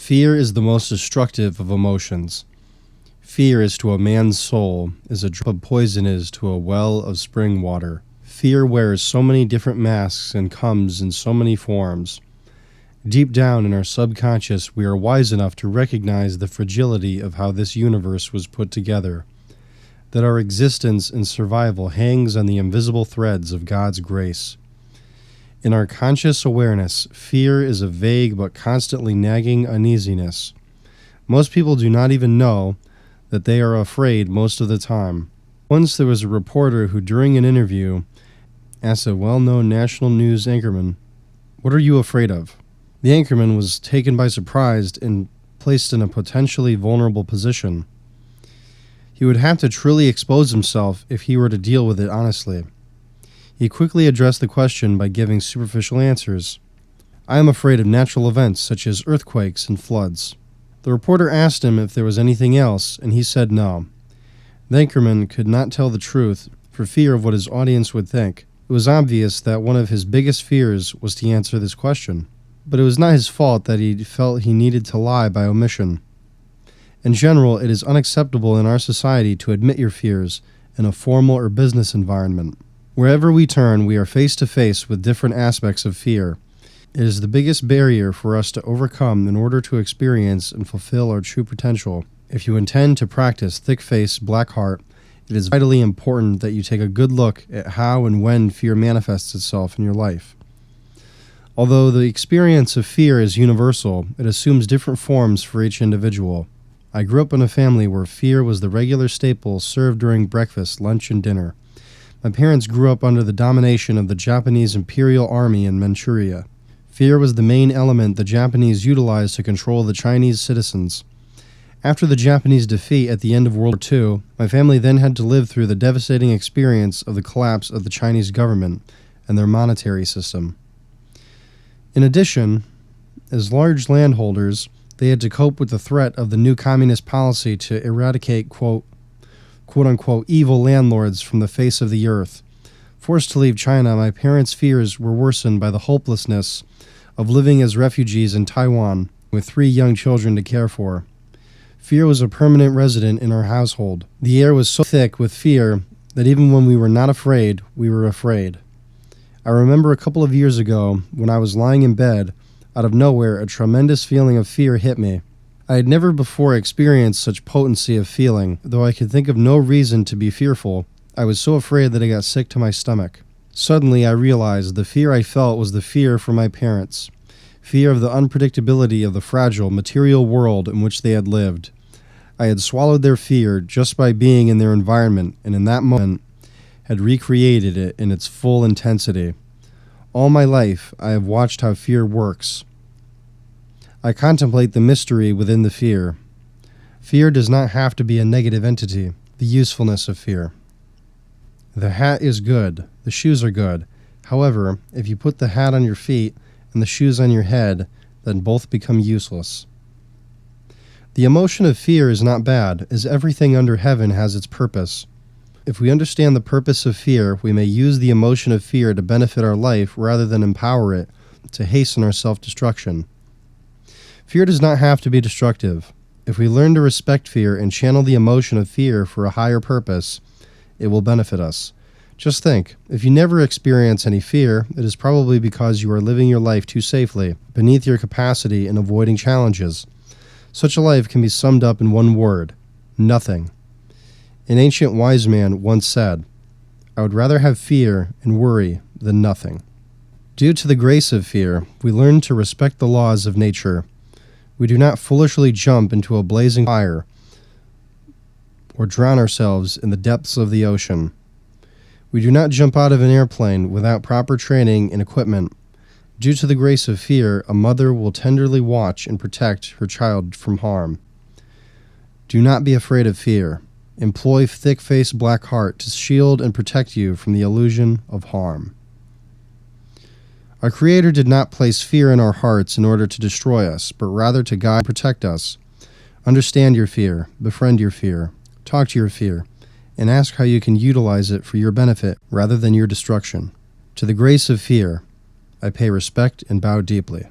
Fear is the most destructive of emotions. Fear is to a man's soul as a drop of poison is to a well of spring water. Fear wears so many different masks and comes in so many forms. Deep down in our subconscious, we are wise enough to recognize the fragility of how this universe was put together, that our existence and survival hangs on the invisible threads of God's grace. In our conscious awareness, fear is a vague but constantly nagging uneasiness. Most people do not even know that they are afraid most of the time. Once there was a reporter who, during an interview, asked a well-known national news anchorman, "What are you afraid of?" The anchorman was taken by surprise and placed in a potentially vulnerable position. He would have to truly expose himself if he were to deal with it honestly. He quickly addressed the question by giving superficial answers. "I am afraid of natural events such as earthquakes and floods." The reporter asked him if there was anything else, and he said no. The anchorman could not tell the truth for fear of what his audience would think. It was obvious that one of his biggest fears was to answer this question. But it was not his fault that he felt he needed to lie by omission. In general, it is unacceptable in our society to admit your fears in a formal or business environment. Wherever we turn, we are face to face with different aspects of fear. It is the biggest barrier for us to overcome in order to experience and fulfill our true potential. If you intend to practice thick face, black heart, it is vitally important that you take a good look at how and when fear manifests itself in your life. Although the experience of fear is universal, it assumes different forms for each individual. I grew up in a family where fear was the regular staple served during breakfast, lunch, and dinner. My parents grew up under the domination of the Japanese Imperial Army in Manchuria. Fear was the main element the Japanese utilized to control the Chinese citizens. After the Japanese defeat at the end of World War II, my family then had to live through the devastating experience of the collapse of the Chinese government and their monetary system. In addition, as large landholders, they had to cope with the threat of the new communist policy to eradicate quote-unquote evil landlords from the face of the earth. Forced to leave China, my parents' fears were worsened by the hopelessness of living as refugees in Taiwan with 3 young children to care for. Fear was a permanent resident in our household. The air was so thick with fear that even when we were not afraid, we were afraid. I remember a couple of years ago when I was lying in bed, out of nowhere, a tremendous feeling of fear hit me. I had never before experienced such potency of feeling. Though I could think of no reason to be fearful, I was so afraid that I got sick to my stomach. Suddenly I realized the fear I felt was the fear for my parents. Fear of the unpredictability of the fragile, material world in which they had lived. I had swallowed their fear just by being in their environment, and in that moment had recreated it in its full intensity. All my life, I have watched how fear works. I contemplate the mystery within the fear. Fear does not have to be a negative entity. The usefulness of fear. The hat is good. The shoes are good. However, if you put the hat on your feet and the shoes on your head, then both become useless. The emotion of fear is not bad, as everything under heaven has its purpose. If we understand the purpose of fear, we may use the emotion of fear to benefit our life rather than empower it to hasten our self-destruction. Fear does not have to be destructive. If we learn to respect fear and channel the emotion of fear for a higher purpose, it will benefit us. Just think, if you never experience any fear, it is probably because you are living your life too safely, beneath your capacity in avoiding challenges. Such a life can be summed up in one word: nothing. An ancient wise man once said, "I would rather have fear and worry than nothing." Due to the grace of fear, we learn to respect the laws of nature. We do not foolishly jump into a blazing fire or drown ourselves in the depths of the ocean. We do not jump out of an airplane without proper training and equipment. Due to the grace of fear, a mother will tenderly watch and protect her child from harm. Do not be afraid of fear. Employ thick-faced black heart to shield and protect you from the illusion of harm. Our Creator did not place fear in our hearts in order to destroy us, but rather to guide and protect us. Understand your fear, befriend your fear, talk to your fear, and ask how you can utilize it for your benefit rather than your destruction. To the grace of fear, I pay respect and bow deeply.